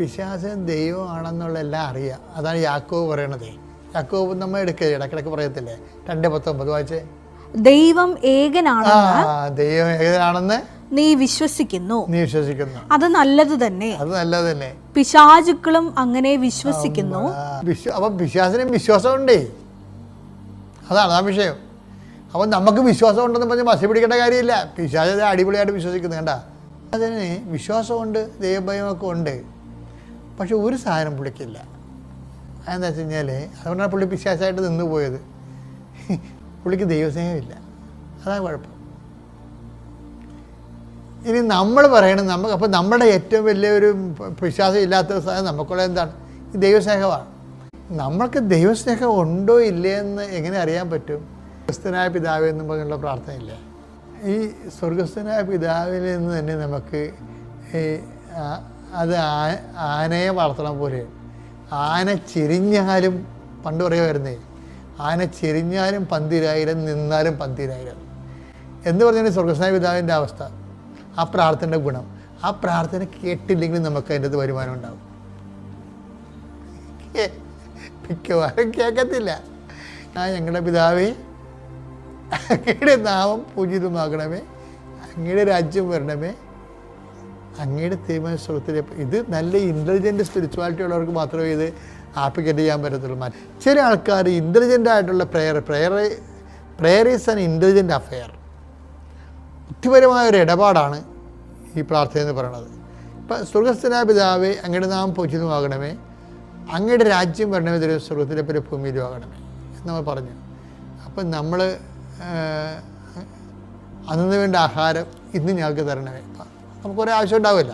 പിശാചൻ ദൈവമാണെന്നുള്ള എല്ലാം അറിയാം. അതാണ് യാക്കോബ് പറയണത്. യാക്കോബ് നമ്മൾ എടുക്കുക ഇടക്കിടക്ക് പറയത്തില്ലേ, 2:19 വായിച്ചേ. ദൈവം ഏകനാണെന്ന് ദൈവം ഏകനാണെന്ന് നീ വിശ്വസിക്കുന്നു. അത് നല്ലത് തന്നെ. പിശാചുക്കളും അങ്ങനെ വിശ്വസിക്കുന്നു. അപ്പം പിശാചിനും വിശ്വാസമുണ്ടേ, അതാണ് ആ വിഷയം. അപ്പം നമുക്ക് വിശ്വാസം ഉണ്ടെന്ന് പറഞ്ഞ് മസി പിടിക്കേണ്ട കാര്യമില്ല. പിശാച് അടിപൊളിയായിട്ട് വിശ്വസിക്കുന്നത് കണ്ട. അതിന് വിശ്വാസമുണ്ട്, ദൈവഭയമൊക്കെ ഉണ്ട്. പക്ഷെ ഒരു സാധനം പുള്ളിക്കില്ല. അതെന്താ വെച്ച് കഴിഞ്ഞാൽ അതുകൊണ്ടാണ് പുള്ളി പിശാചായിട്ട് നിന്ന് പോയത്. പുള്ളിക്ക് ദൈവസ്നേഹമില്ല, അതാണ് കുഴപ്പം. ഇനി നമ്മൾ പറയണത് അപ്പം നമ്മുടെ ഏറ്റവും വലിയൊരു വിശ്വാസം ഇല്ലാത്ത സാധനം നമുക്കുള്ള എന്താണ്? ഈ ദൈവസ്നേഹമാണ്. നമ്മൾക്ക് ദൈവസ്നേഹം ഉണ്ടോ ഇല്ലേ എന്ന് എങ്ങനെ അറിയാൻ പറ്റും? സ്വർഗസ്ഥനായ പിതാവേ എന്ന് പറഞ്ഞുള്ള പ്രാർത്ഥനയില്ല. ഈ സ്വർഗസ്ഥനായ പിതാവിൽ നിന്ന് തന്നെ നമുക്ക് അത് ആനയെ വളർത്തണം പോലെ. ആന ചെരിഞ്ഞാലും പണ്ട് പറയുമായിരുന്നേ, ആന ചെരിഞ്ഞാലും 12000 നിന്നാലും 12000 എന്ന് പറഞ്ഞാൽ സ്വർഗസ്ഥനായ പിതാവിൻ്റെ അവസ്ഥ. ആ പ്രാർത്ഥനയുടെ ഗുണം, ആ പ്രാർത്ഥന കേട്ടില്ലെങ്കിൽ നമുക്ക് അതിൻ്റെ അത് വരുമാനം ഉണ്ടാവും. മിക്കവാറും കേൾക്കത്തില്ല. ഞങ്ങളുടെ പിതാവേ, അങ്ങയുടെ നാമം പൂജിതമാകണമേ, അങ്ങയുടെ രാജ്യം വരണമേ, അങ്ങയുടെ തീരുമാനം സ്വർഗത്തിലെ. ഇത് നല്ല ഇൻ്റലിജൻറ്റ് സ്പിരിച്വാലിറ്റി ഉള്ളവർക്ക് മാത്രമേ ഇത് ആപ്ലിക്കേറ്റ് ചെയ്യാൻ പറ്റത്തുള്ളൂ. ചില ആൾക്കാർ ഇൻ്റലിജൻ്റ് ആയിട്ടുള്ള prayer is an intelligent affair. ബുദ്ധിപരമായൊരു ഇടപാടാണ് ഈ പ്രാർത്ഥന എന്ന് പറയുന്നത്. ഇപ്പം സ്വർഗസ്ഥനായ പിതാവേ, അങ്ങയുടെ നാമം പൂജിതമാകണമേ, അങ്ങയുടെ രാജ്യം വരണമേ, തരും സ്വർഗത്തിലെ പോലെ ഭൂമിയിലും ആകണമേ എന്ന് നമ്മൾ പറഞ്ഞു. അപ്പം നമ്മൾ അന്നു വേണ്ട ആഹാരം ഇന്ന് ഞങ്ങൾക്ക് തരണമേ. നമുക്കൊരേ ആവശ്യം ഉണ്ടാവില്ല.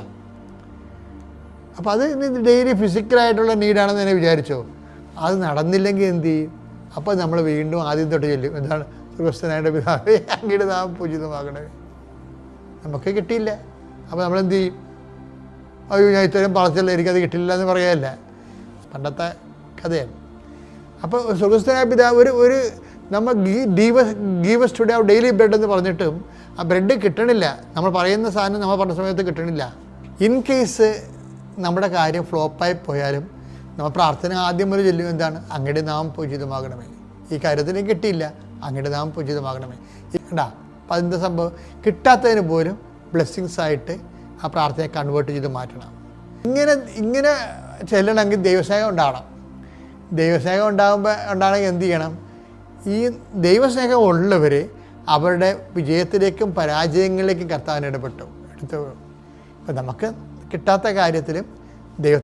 അപ്പോൾ അത് ഡെയിലി ഫിസിക്കലായിട്ടുള്ള നീഡാണെന്ന് തന്നെ വിചാരിച്ചോ. അത് നടന്നില്ലെങ്കിൽ എന്ത് ചെയ്യും? അപ്പോൾ നമ്മൾ വീണ്ടും ആദ്യം തൊട്ട് ചെല്ലും. എന്താണ്? സ്വർഗസ്ഥനായ പിതാവേ, അങ്ങയുടെ നാമം പൂജിതമാകണമേ. നമുക്ക് കിട്ടിയില്ല. അപ്പോൾ നമ്മളെന്ത് ചെയ്യും? അയ്യോ, ഞാൻ ഇത്രയും പറച്ചല്ല, എനിക്കത് കിട്ടില്ല എന്ന് പറയാമല്ല. പണ്ടത്തെ കഥയാണ്. അപ്പോൾ സ്വർഗസ്ഥനായ പിതാവ് ഒരു നമ്മൾ ഗീവസ് ടുഡേ ഡെയിലി ബ്രെഡ് എന്ന് പറഞ്ഞിട്ടും ആ ബ്രെഡ് കിട്ടണില്ല. നമ്മൾ പറയുന്ന സാധനം നമ്മൾ പറഞ്ഞ സമയത്ത് കിട്ടണില്ല. ഇൻ കേസ് നമ്മുടെ കാര്യം ഫ്ലോപ്പായി പോയാലും നമ്മൾ പ്രാർത്ഥന ആദ്യം മുതൽ ചൊല്ലും. എന്താണ്? അങ്ങയുടെ നാമം പൂജിതമാകണമേ. ഈ കാര്യത്തിന് കിട്ടിയില്ല, അങ്ങയുടെ നാമം പൂജിതമാകണമേ. കണ്ടാ, അപ്പം അതിൻ്റെ സംഭവം കിട്ടാത്തതിന് പോലും ബ്ലെസ്സിങ്സ് ആയിട്ട് ആ പ്രാർത്ഥനയെ കൺവേർട്ട് ചെയ്ത് മാറ്റണം. ഇങ്ങനെ ചെല്ലണമെങ്കിൽ ദൈവസ്നേഹം ഉണ്ടാവണം. ദൈവസ്നേഹം ഉണ്ടാകണമെങ്കിൽ എന്ത് ചെയ്യണം? ഈ ദൈവസ്നേഹം ഉള്ളവർ അവരുടെ വിജയത്തിലേക്കും പരാജയങ്ങളിലേക്കും കർത്താവിന് എടുത്തു. ഇപ്പം നമുക്ക് കിട്ടാത്ത കാര്യത്തിലും